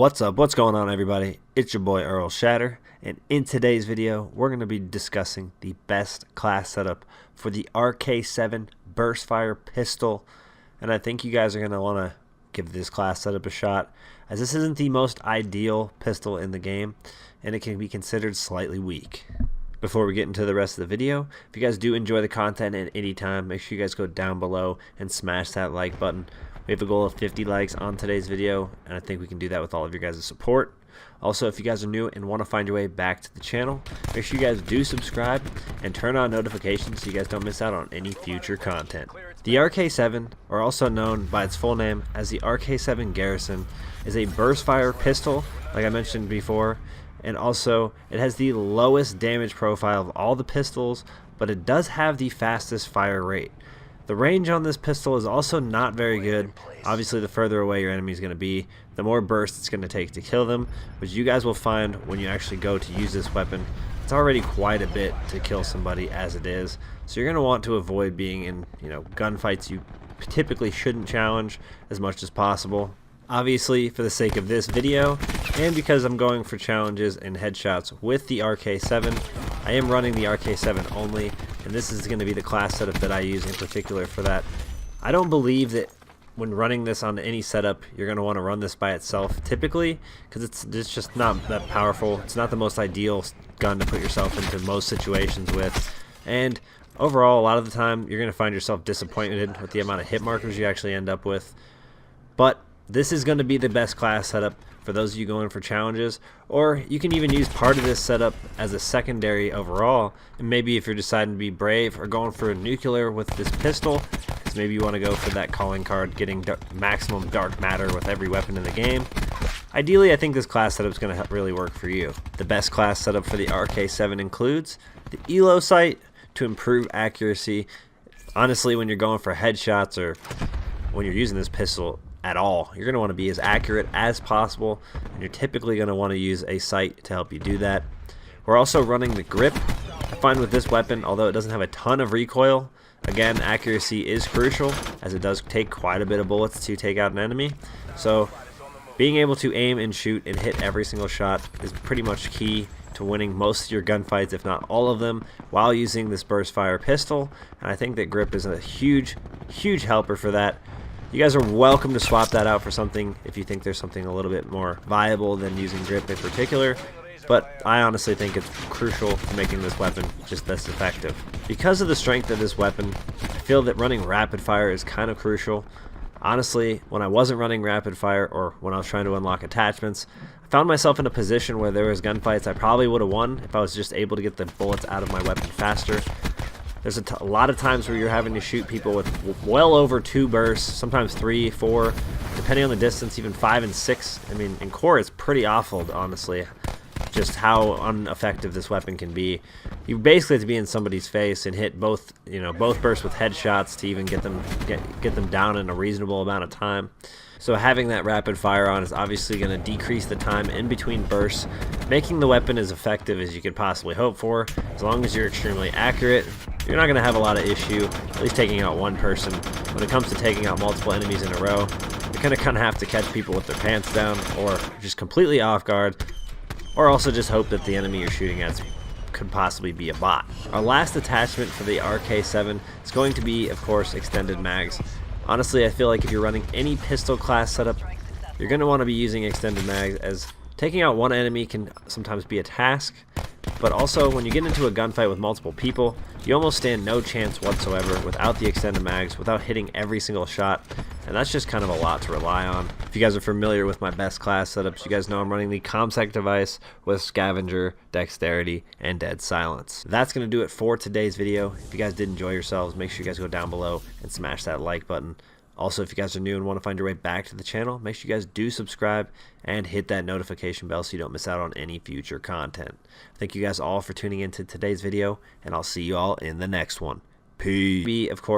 What's up? What's going on, everybody? It's your boy Earl Shatter, and in today's video we're going to be discussing the best class setup for the RK7 Burstfire pistol, and I think you guys are going to want to give this class setup a shot, as this isn't the most ideal pistol in the game and it can be considered slightly weak. Before we get into the rest of the video, if you guys do enjoy the content at any time, make sure you guys go down below and smash that like button. We have a goal of 50 likes on today's video, and I think we can do that with all of your guys' support. Also, if you guys are new and want to find your way back to the channel, make sure you guys do subscribe and turn on notifications so you guys don't miss out on any future content. The RK7, or also known by its full name as the RK7 Garrison, is a burstfire pistol, like I mentioned before, and also it has the lowest damage profile of all the pistols, but it does have the fastest fire rate. The range on this pistol is also not very good. Obviously, the further away your enemy is going to be, the more burst it's going to take to kill them, which you guys will find when you actually go to use this weapon. It's already quite a bit to kill somebody as it is, so you're going to want to avoid being in, gunfights you typically shouldn't challenge as much as possible. Obviously, for the sake of this video, and because I'm going for challenges and headshots with the RK7, I am running the RK7 only, and this is going to be the class setup that I use in particular for that. I don't believe that when running this on any setup, you're going to want to run this by itself typically, because it's just not that powerful. It's not the most ideal gun to put yourself into most situations with, and overall, a lot of the time, you're going to find yourself disappointed with the amount of hit markers you actually end up with. But this is going to be the best class setup for those of you going for challenges, or you can even use part of this setup as a secondary overall, and maybe if you're deciding to be brave or going for a nuclear with this pistol, because maybe you want to go for that calling card, getting maximum dark matter with every weapon in the game. Ideally, I think this class setup is going to really work for you. The best class setup for the RK7 includes the ELO sight to improve accuracy. Honestly, when you're going for headshots or when you're using this pistol at all, you're going to want to be as accurate as possible, and you're typically going to want to use a sight to help you do that. We're also running the grip. I find with this weapon, although it doesn't have a ton of recoil, again, accuracy is crucial, as it does take quite a bit of bullets to take out an enemy. So being able to aim and shoot and hit every single shot is pretty much key to winning most of your gunfights, if not all of them, while using this burst fire pistol, and I think that grip is a huge helper for that. You guys are welcome to swap that out for something if you think there's something a little bit more viable than using grip in particular, but I honestly think it's crucial to making this weapon just this effective. Because of the strength of this weapon, I feel that running rapid fire is kind of crucial. Honestly, when I wasn't running rapid fire, or when I was trying to unlock attachments, I found myself in a position where there was gunfights I probably would have won if I was just able to get the bullets out of my weapon faster. There's a lot of times where you're having to shoot people with well over 2 bursts, sometimes 3, 4, depending on the distance, even 5 and 6. I mean, in core, it's pretty awful, honestly, just how ineffective this weapon can be. You basically have to be in somebody's face and hit both bursts with headshots to even get them down in a reasonable amount of time. So having that rapid fire on is obviously going to decrease the time in between bursts, making the weapon as effective as you could possibly hope for. As long as you're extremely accurate, you're not going to have a lot of issue, at least taking out one person. When it comes to taking out multiple enemies in a row, you're going to kind of have to catch people with their pants down, or just completely off guard, or also just hope that the enemy you're shooting at could possibly be a bot. Our last attachment for the RK7 is going to be, of course, extended mags. Honestly, I feel like if you're running any pistol class setup, you're going to want to be using extended mags, as taking out one enemy can sometimes be a task, but also when you get into a gunfight with multiple people, you almost stand no chance whatsoever without the extended mags, without hitting every single shot, and that's just kind of a lot to rely on. If you guys are familiar with my best class setups, you guys know I'm running the ComSec device with Scavenger, Dexterity, and Dead Silence. That's going to do it for today's video. If you guys did enjoy yourselves, make sure you guys go down below and smash that like button. Also, if you guys are new and want to find your way back to the channel, make sure you guys do subscribe and hit that notification bell so you don't miss out on any future content. Thank you guys all for tuning into today's video, and I'll see you all in the next one. Peace. Of course.